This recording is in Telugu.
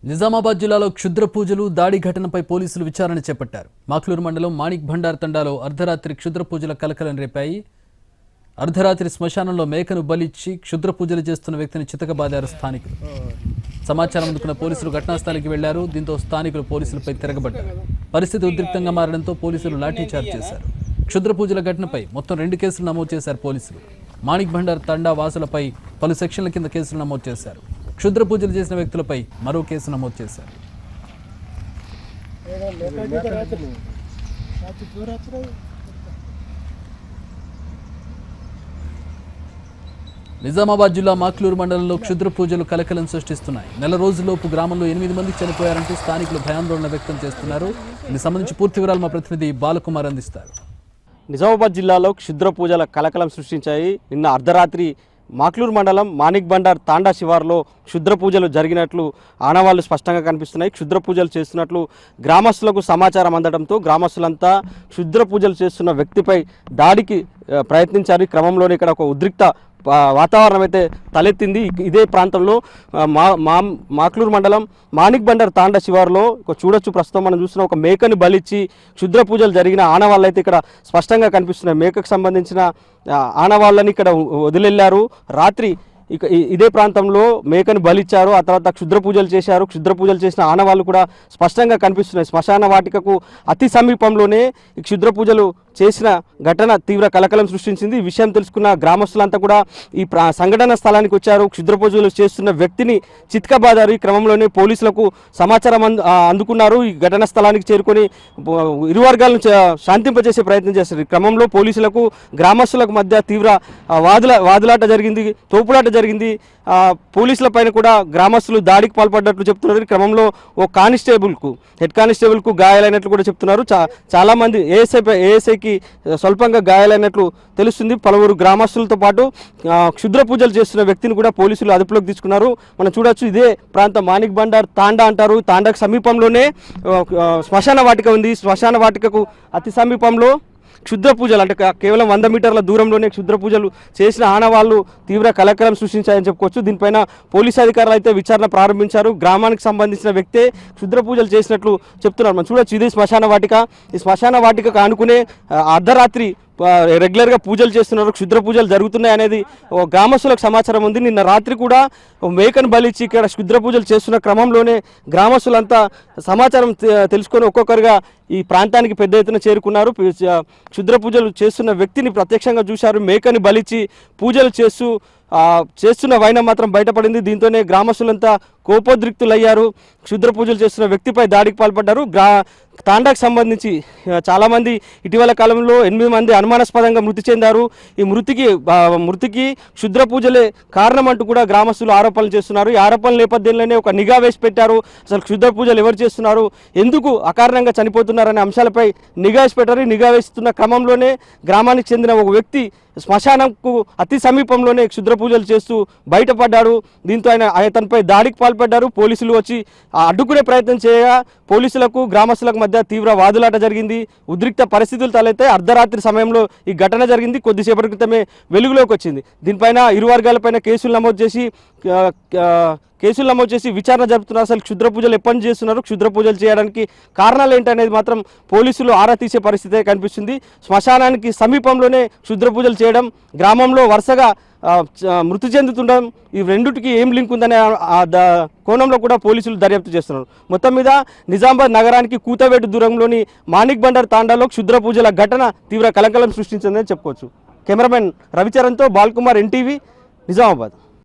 నిజామాబాద్ జిల్లాలో క్షుద్ర పూజలు దాడి ఘటనపై పోలీసులు విచారణ చేపట్టారు. మాక్లూరు మండలం మాణిక్ భండార్ తండాలో అర్ధరాత్రి క్షుద్ర పూజల కలకలం రేపాయి. అర్ధరాత్రి శ్మశానంలో మేకను బలిచ్చి క్షుద్ర పూజలు చేస్తున్న వ్యక్తిని చితకబాదారు స్థానికులు. సమాచారం అందుకున్న పోలీసులు ఘటనాస్థలికి వెళ్లారు. దీంతో స్థానికులు పోలీసులపై తిరగబడ్డారు. పరిస్థితి ఉద్రిక్తంగా మారడంతో పోలీసులు లాఠీచార్జ్ చేశారు. క్షుద్ర పూజల ఘటనపై మొత్తం 2 కేసులు నమోదు చేశారు పోలీసులు. మాణిక్ భండార్ తండా వాసులపై పలు సెక్షన్ల కింద కేసులు నమోదు చేశారు. క్షుద్ర పూజలు చేసిన వ్యక్తులపై మరో కేసు నమోదు చేశారు. నిజామాబాద్ జిల్లా మాక్లూరు మండలంలో క్షుద్ర పూజలు కలకలం సృష్టిస్తున్నాయి. నెల రోజుల్లోపు గ్రామంలో 8 మంది చనిపోయారంటూ స్థానికులు భయాందోళన వ్యక్తం చేస్తున్నారు. దీనికి సంబంధించి పూర్తి వివరాలు మా ప్రతినిధి బాలకుమార్ అందిస్తారు. నిజామాబాద్ జిల్లాలో క్షుద్ర పూజల కలకలం సృష్టించాయి. నిన్న అర్ధరాత్రి మాక్లూరు మండలం మాణిక్ బండార్ తాండా శివార్లో క్షుద్ర పూజలు జరిగినట్లు ఆనవాళ్లు స్పష్టంగా కనిపిస్తున్నాయి. క్షుద్ర పూజలు చేస్తున్నట్లు గ్రామస్తులకు సమాచారం అందడంతో గ్రామస్తులంతా క్షుద్ర పూజలు చేస్తున్న వ్యక్తిపై దాడికి ప్రయత్నించారు. ఈ క్రమంలోనే ఇక్కడ ఒక ఉద్రిక్త వాతావరణం అయితే తలెత్తింది. ఇదే ప్రాంతంలో మాక్లూరు మండలం మాణిక్ బండార్ తాండా శివారులో చూడొచ్చు. ప్రస్తుతం మనం చూస్తున్న ఒక మేకని బలిచ్చి క్షుద్ర పూజలు జరిగిన ఆనవాళ్ళు అయితే ఇక్కడ స్పష్టంగా కనిపిస్తున్నాయి. మేకకు సంబంధించిన ఆనవాళ్ళని ఇక్కడ వదిలేళ్లారు. రాత్రి ఇదే ప్రాంతంలో మేకని బలిచ్చారు. ఆ తర్వాత క్షుద్ర పూజలు చేశారు. క్షుద్ర పూజలు చేసిన ఆనవాళ్ళు కూడా స్పష్టంగా కనిపిస్తున్నాయి. శ్మశాన వాటికకు అతి సమీపంలోనే ఈ క్షుద్ర పూజలు చేసిన ఘటన తీవ్ర కలకలం సృష్టించింది. ఈ విషయం తెలుసుకున్న గ్రామస్తులంతా కూడా ఈ సంఘటన స్థలానికి వచ్చారు. క్షుద్ర పూజలు చేస్తున్న వ్యక్తిని చితకబాదారు. ఈ క్రమంలోనే పోలీసులకు సమాచారం అందుకున్నారు. ఈ ఘటన స్థలానికి చేరుకొని ఇరు వర్గాలను శాంతింపజేసే ప్రయత్నం చేశారు. ఈ క్రమంలో పోలీసులకు గ్రామస్తులకు మధ్య తీవ్ర వాదులాట జరిగింది, తోపులాట జరిగింది. పోలీసుల పైన కూడా గ్రామస్తులు దాడికి పాల్పడ్డట్లు చెప్తున్నారు. ఈ క్రమంలో ఓ హెడ్ కానిస్టేబుల్కు గాయాలైనట్లు కూడా చెప్తున్నారు. చాలామంది ఏఎస్ఐకి స్వల్పంగా గాయాలైనట్లు తెలుస్తుంది. పలువురు గ్రామస్తులతో పాటు క్షుద్ర పూజలు చేస్తున్న వ్యక్తిని కూడా పోలీసులు అదుపులోకి తీసుకున్నారు. మనం చూడొచ్చు, ఇదే ప్రాంతం మాణిక్ బండార్ తాండా అంటారు. తాండాకు సమీపంలోనే శ్మశాన వాటిక ఉంది. శ్మశాన వాటికకు అతి సమీపంలో క్షుద్ర పూజలు అంటే కేవలం 100 మీటర్ల దూరంలోనే క్షుద్ర పూజలు చేసిన ఆనవాళ్లు తీవ్ర కలకలం సృష్టించాయని చెప్పుకోవచ్చు. దీనిపైన పోలీసు అధికారులు అయితే విచారణ ప్రారంభించారు. గ్రామానికి సంబంధించిన వ్యక్తే క్షుద్ర పూజలు చేసినట్లు చెప్తున్నారు. మనం చూడొచ్చు, ఇది శ్మశాన వాటిక. ఈ శ్మశాన వాటికకు ఆనుకునే అర్ధరాత్రి రెగ్యులర్గా పూజలు చేస్తున్నారు, క్షుద్ర పూజలు జరుగుతున్నాయి అనేది గ్రామస్తులకు సమాచారం ఉంది. నిన్న రాత్రి కూడా మేకను బలిచ్చి ఇక్కడ క్షుద్ర పూజలు చేస్తున్న క్రమంలోనే గ్రామస్తులంతా సమాచారం తెలుసుకొని ఒక్కొక్కరుగా ఈ ప్రాంతానికి పెద్ద ఎత్తున చేరుకున్నారు. క్షుద్ర పూజలు చేస్తున్న వ్యక్తిని ప్రత్యక్షంగా చూశారు. మేకని బలిచ్చి పూజలు చేస్తున్న వైనం మాత్రం బయటపడింది. దీంతోనే గ్రామస్తులంతా కోపోద్రిక్తులయ్యారు. క్షుద్ర పూజలు చేస్తున్న వ్యక్తిపై దాడికి పాల్పడ్డారు. తాండాకు సంబంధించి చాలామంది ఇటీవల కాలంలో 8 మంది అనుమానాస్పదంగా మృతి చెందారు. ఈ మృతికి క్షుద్ర పూజలే కారణం అంటూ కూడా గ్రామస్తులు ఆరోపణలు చేస్తున్నారు. ఈ ఆరోపణల నేపథ్యంలోనే ఒక నిఘా వేసి పెట్టారు. అసలు క్షుద్ర పూజలు ఎవరు చేస్తున్నారు, ఎందుకు అకారణంగా చనిపోతున్నారనే అంశాలపై నిఘా వేసి పెట్టారు. నిఘా వేస్తున్న క్రమంలోనే గ్రామానికి చెందిన ఒక వ్యక్తి శ్మశానంకు అతి సమీపంలోనే క్షుద్ర పూజలు చేస్తూ బయటపడ్డాడు. దీంతో అతనిపై దాడికి పాల్పడ్డారు. పోలీసులు వచ్చి అడ్డుకునే ప్రయత్నం చేయగా పోలీసులకు గ్రామస్తులకు మధ్య తీవ్ర వాదులాట జరిగింది. ఉద్రిక్త పరిస్థితులు తలెత్తాయి. అర్ధరాత్రి సమయంలో ఈ ఘటన జరిగింది. కొద్దిసేపటి క్రితమే వెలుగులోకి వచ్చింది. దీనిపైన ఇరు వర్గాలపైన కేసులు నమోదు చేసి విచారణ జరుపుతున్నారు. అసలు క్షుద్ర పూజలు ఎప్పటి నుంచి చేస్తున్నారు, క్షుద్ర పూజలు చేయడానికి కారణాలు ఏంటనేది మాత్రం పోలీసులు ఆరా తీసే పరిస్థితే కనిపిస్తుంది. శ్మశానానికి సమీపంలోనే క్షుద్ర పూజలు చేయడం, గ్రామంలో వరుసగా మృతి చెందుతుండడం, ఈ రెండుటికి ఏం లింక్ ఉందనే కోణంలో కూడా పోలీసులు దర్యాప్తు చేస్తున్నారు. మొత్తం మీద నిజామాబాద్ నగరానికి కూతవేటు దూరంలోని మాణిక్ బండార్ తాండాలో క్షుద్ర పూజల ఘటన తీవ్ర కలకలం సృష్టించిందని చెప్పుకోవచ్చు. కెమెరామెన్ రవిచరణ్తో బాల్కుమార్, NTV, నిజామాబాద్.